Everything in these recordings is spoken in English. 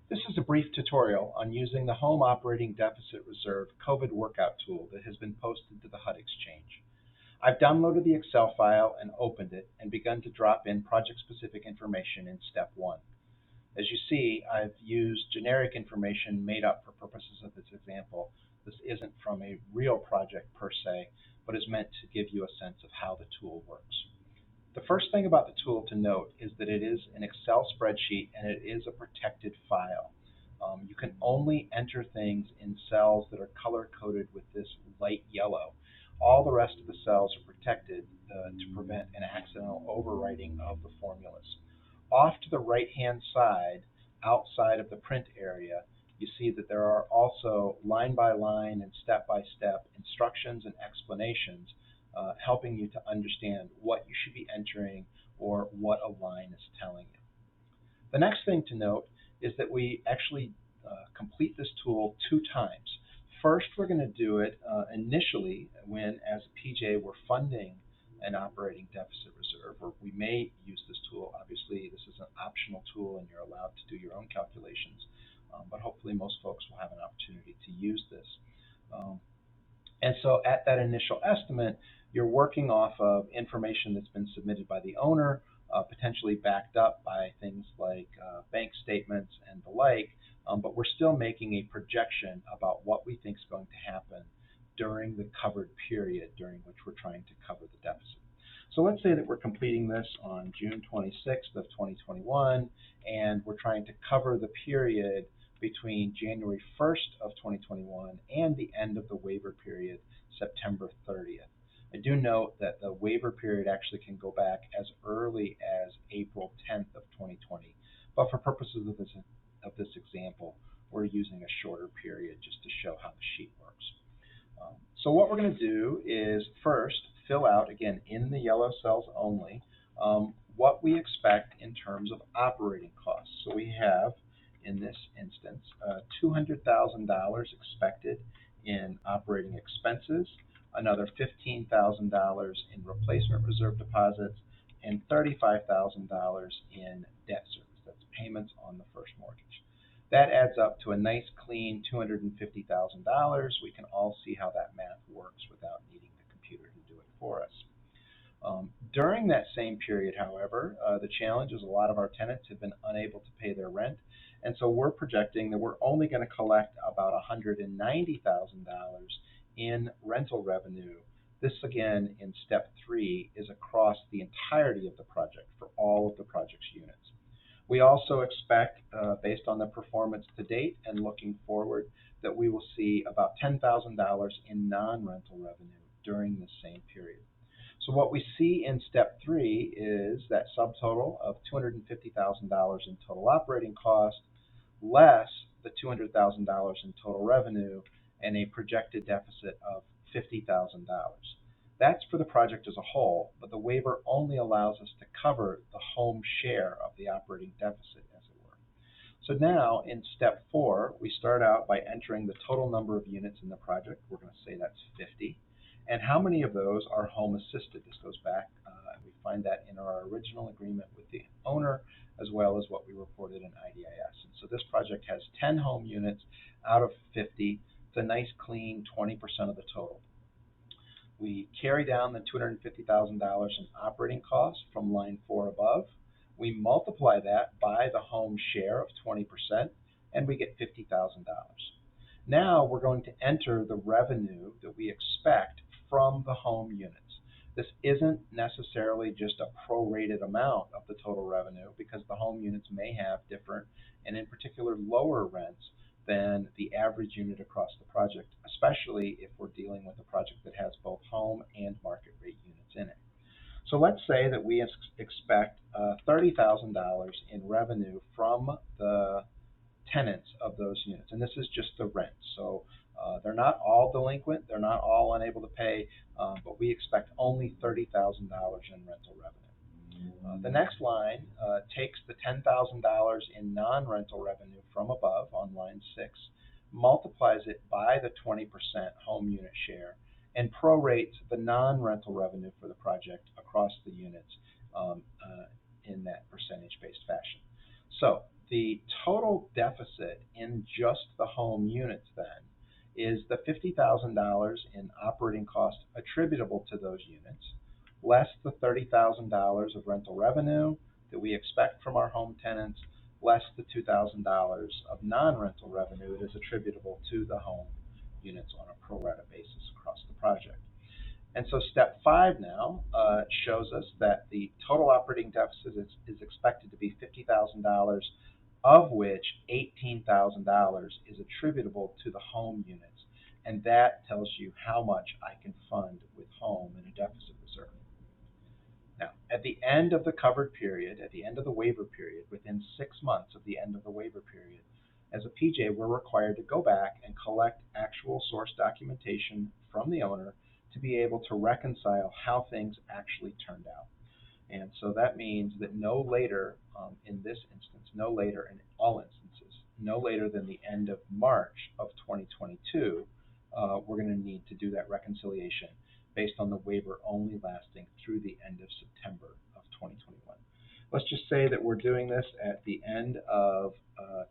This is a brief tutorial on using the Home Operating Deficit Reserve COVID Workout tool that has been posted to the HUD Exchange. I've downloaded the Excel file and opened it and begun to drop in project-specific information in step 1. As you see, I've used generic information made up for purposes of this example. This isn't from a real project per se, but is meant to give you a sense of how the tool works. The first thing about the tool to note is that it is an Excel spreadsheet and it is a protected file. You can only enter things in cells that are color-coded with this light yellow. All the rest of the cells are protected to prevent an accidental overwriting of the formulas. Off to the right-hand side, outside of the print area, you see that there are also line-by-line and step-by-step instructions and explanations helping you to understand what you should be entering or what a line is telling you. The next thing to note is that we actually complete this tool 2 times. First, we're going to do it initially when, as a PJ, we're funding an operating deficit reserve, or we may use this tool. Obviously, this is an optional tool and you're allowed to do your own calculations, but hopefully most folks will have an opportunity to use this. And so at that initial estimate, you're working off of information that's been submitted by the owner, potentially backed up by things like bank statements and the like, but we're still making a projection about what we think is going to happen during the covered period during which we're trying to cover the deficit. So let's say that we're completing this on June 26th of 2021, and we're trying to cover the period between January 1st of 2021 and the end of the waiver period, September 30th. I do note that the waiver period actually can go back as early as April 10th of 2020, but for purposes of this example, we're using a shorter period just to show how the sheet works. So what we're going to do is first fill out, again, in the yellow cells only, what we expect in terms of operating costs. So we have, in this instance, $200,000 expected in operating expenses, another $15,000 in replacement reserve deposits, and $35,000 in debt service. That's payments on the first mortgage. That adds up to a nice clean $250,000. We can all see how that math works without needing the computer to do it for us. During that same period, however, the challenge is a lot of our tenants have been unable to pay their rent, and so we're projecting that we're only going to collect about $190,000 in rental revenue. This, again, in step 3, is across the entirety of the project for all of the project's units. We also expect, based on the performance to date and looking forward, that we will see about $10,000 in non-rental revenue during this same period. So what we see in step 3 is that subtotal of $250,000 in total operating cost, less the $200,000 in total revenue, and a projected deficit of $50,000. That's for the project as a whole, but the waiver only allows us to cover the home share of the operating deficit, as it were. So now, in step 4, we start out by entering the total number of units in the project. We're going to say that's 50. And how many of those are home assisted? This goes back, we find that in our original agreement with the owner, as well as what we reported in IDIS. And so this project has 10 home units out of 50. It's a nice clean 20% of the total. We carry down the $250,000 in operating costs from line 4 above. We multiply that by the home share of 20%, and we get $50,000. Now we're going to enter the revenue that we expect from the home units. This isn't necessarily just a prorated amount of the total revenue, because the home units may have different, and in particular lower rents than the average unit across the project, especially if we're dealing with a project that has both home and market rate units in it. So let's say that we expect $30,000 in revenue from the tenants of those units, and this is just the rent. So they're not all delinquent, they're not all unable to pay, but we expect only $30,000 in rental revenue. The next line takes the $10,000 in non-rental revenue from above on line 6, multiplies it by the 20% home unit share, and prorates the non-rental revenue for the project across the units in that percentage-based fashion. So the total deficit in just the home units then is the $50,000 in operating costs attributable to those units, less the $30,000 of rental revenue that we expect from our home tenants, less the $2,000 of non-rental revenue that is attributable to the home units on a pro rata basis across the project. And so step 5 now shows us that the total operating deficit is expected to be $50,000, of which $18,000 is attributable to the home units. And that tells you how much I can fund with home in a deficit reserve. Now, at the end of the covered period, at the end of the waiver period, within 6 months of the end of the waiver period, as a PJ, we're required to go back and collect actual source documentation from the owner to be able to reconcile how things actually turned out. And so that means that no later, in this instance, no later in all instances, no later than the end of March of 2022, we're going to need to do that reconciliation based on the waiver only lasting through the end of September of 2021. Let's just say that we're doing this at the end of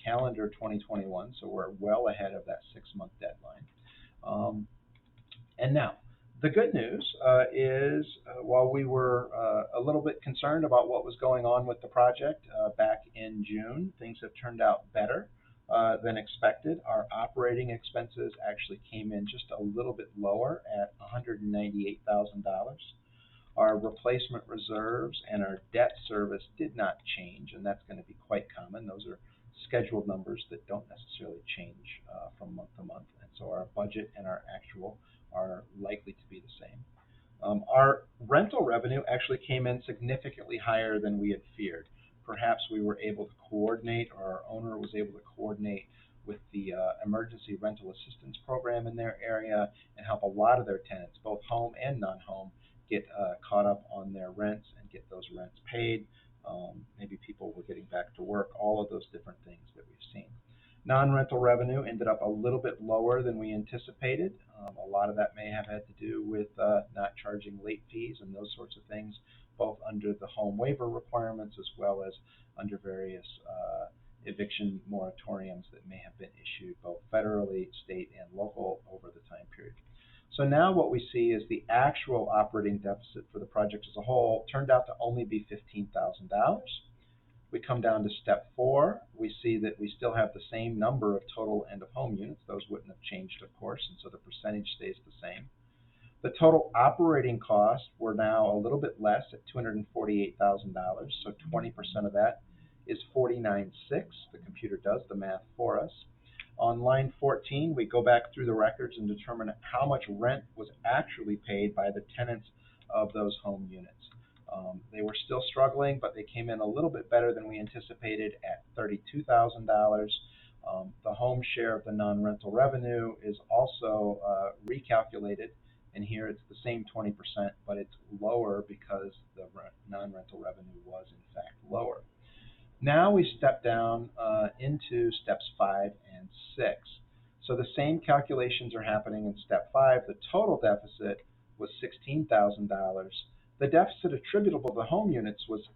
calendar 2021, so we're well ahead of that 6-month deadline. And now, the good news is while we were a little bit concerned about what was going on with the project back in June, things have turned out better than expected. Our operating expenses actually came in just a little bit lower at $198,000. Our replacement reserves and our debt service did not change, and that's going to be quite common. Those are scheduled numbers that don't necessarily change from month to month, and so our budget and our actual are likely to be the same. Our rental revenue actually came in significantly higher than we had feared. Perhaps we were able to coordinate, or our owner was able to coordinate with the emergency rental assistance program in their area and help a lot of their tenants, both home and non-home, get caught up on their rents and get those rents paid. Maybe people were getting back to work, all of those different things that we've seen. Non-rental revenue ended up a little bit lower than we anticipated. A lot of that may have had to do with not charging late fees and those sorts of things, both under the home waiver requirements as well as under various eviction moratoriums that may have been issued both federally, state, and local over the time period. So now what we see is the actual operating deficit for the project as a whole turned out to only be $15,000. We come down to step 4. We see that we still have the same number of total end of home units. Those wouldn't have changed, of course, and so the percentage stays the same. The total operating costs were now a little bit less at $248,000, so 20% of that is $49,600. The computer does the math for us. On line 14, we go back through the records and determine how much rent was actually paid by the tenants of those home units. They were still struggling, but they came in a little bit better than we anticipated at $32,000. The home share of the non-rental revenue is also recalculated, and here it's the same 20%, but it's lower because the non-rental revenue was in fact lower. Now we step down into steps 5 and 6. So the same calculations are happening in step 5. The total deficit was $16,000. The deficit attributable to home units was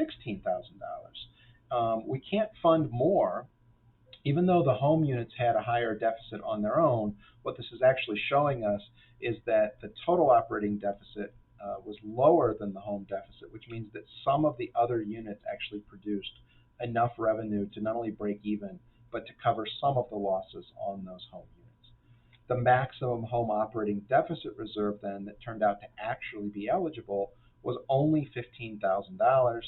$16,000. We can't fund more, even though the home units had a higher deficit on their own. What this is actually showing us is that the total operating deficit was lower than the home deficit, which means that some of the other units actually produced enough revenue to not only break even, but to cover some of the losses on those home units. The maximum home operating deficit reserve then that turned out to actually be eligible was only $15,000.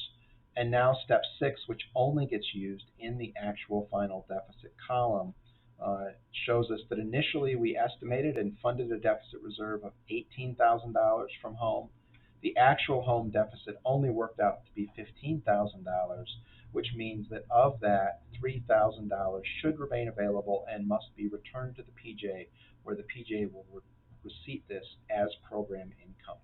And now step 6, which only gets used in the actual final deficit column, shows us that initially we estimated and funded a deficit reserve of $18,000 from home. The actual home deficit only worked out to be $15,000, which means that of that, $3,000 should remain available and must be returned to the PJ, where the PJ will receipt this as program income.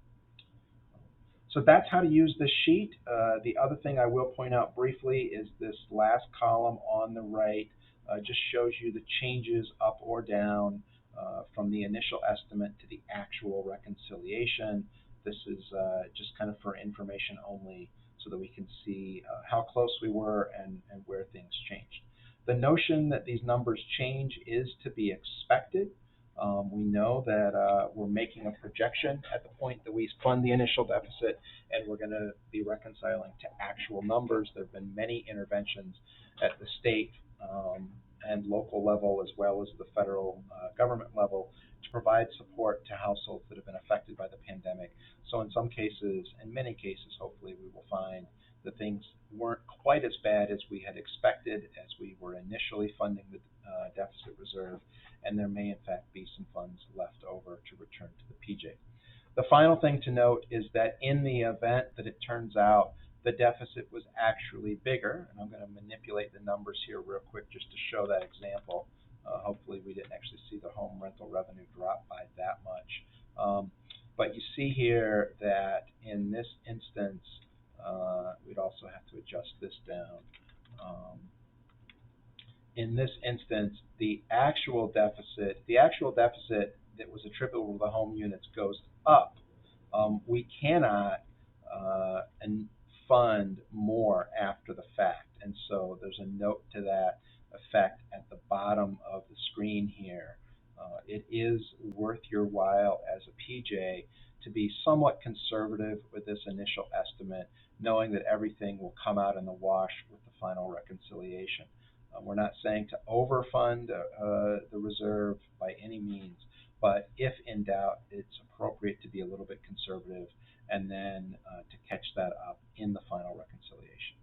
So that's how to use this sheet. The other thing I will point out briefly is this last column on the right just shows you the changes up or down from the initial estimate to the actual reconciliation. This is just kind of for information only so that we can see how close we were and where things changed. The notion that these numbers change is to be expected. We know that we're making a projection at the point that we fund the initial deficit, and we're going to be reconciling to actual numbers. There have been many interventions at the state and local level, as well as the federal government level, to provide support to households that have been affected by the pandemic. So in some cases, in many cases, hopefully we will find that things weren't quite as bad as we had expected as we were initially funding the deficit reserve, and there may in fact be some funds left over to return to the PJ. The final thing to note is that in the event that it turns out the deficit was actually bigger, and I'm going to manipulate the numbers here real quick just to show that example. Hopefully we didn't actually see the home rental revenue drop by that much. But you see here that in this instance, we'd also have to adjust this down. In this instance, the actual deficit that was attributable to the home units goes up. We cannot fund more after the fact, and so there's a note to that effect at the bottom of the screen here. It is worth your while as a PJ to be somewhat conservative with this initial estimate, knowing that everything will come out in the wash with the final reconciliation. We're not saying to overfund the reserve by any means, but if in doubt, it's appropriate to be a little bit conservative and then to catch that up in the final reconciliation.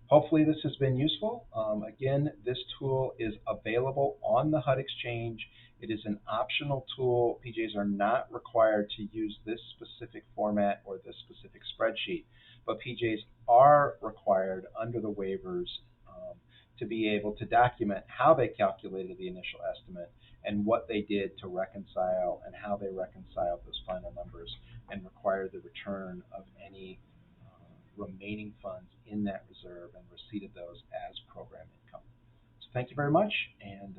Hopefully this has been useful. Again, this tool is available on the HUD Exchange. It is an optional tool. PJs are not required to use this specific format or this specific spreadsheet, but PJs are required under the waivers to be able to document how they calculated the initial estimate and what they did to reconcile and how they reconciled those final numbers, and require the return of any remaining funds in that reserve and receipt of those as program income. So thank you very much, and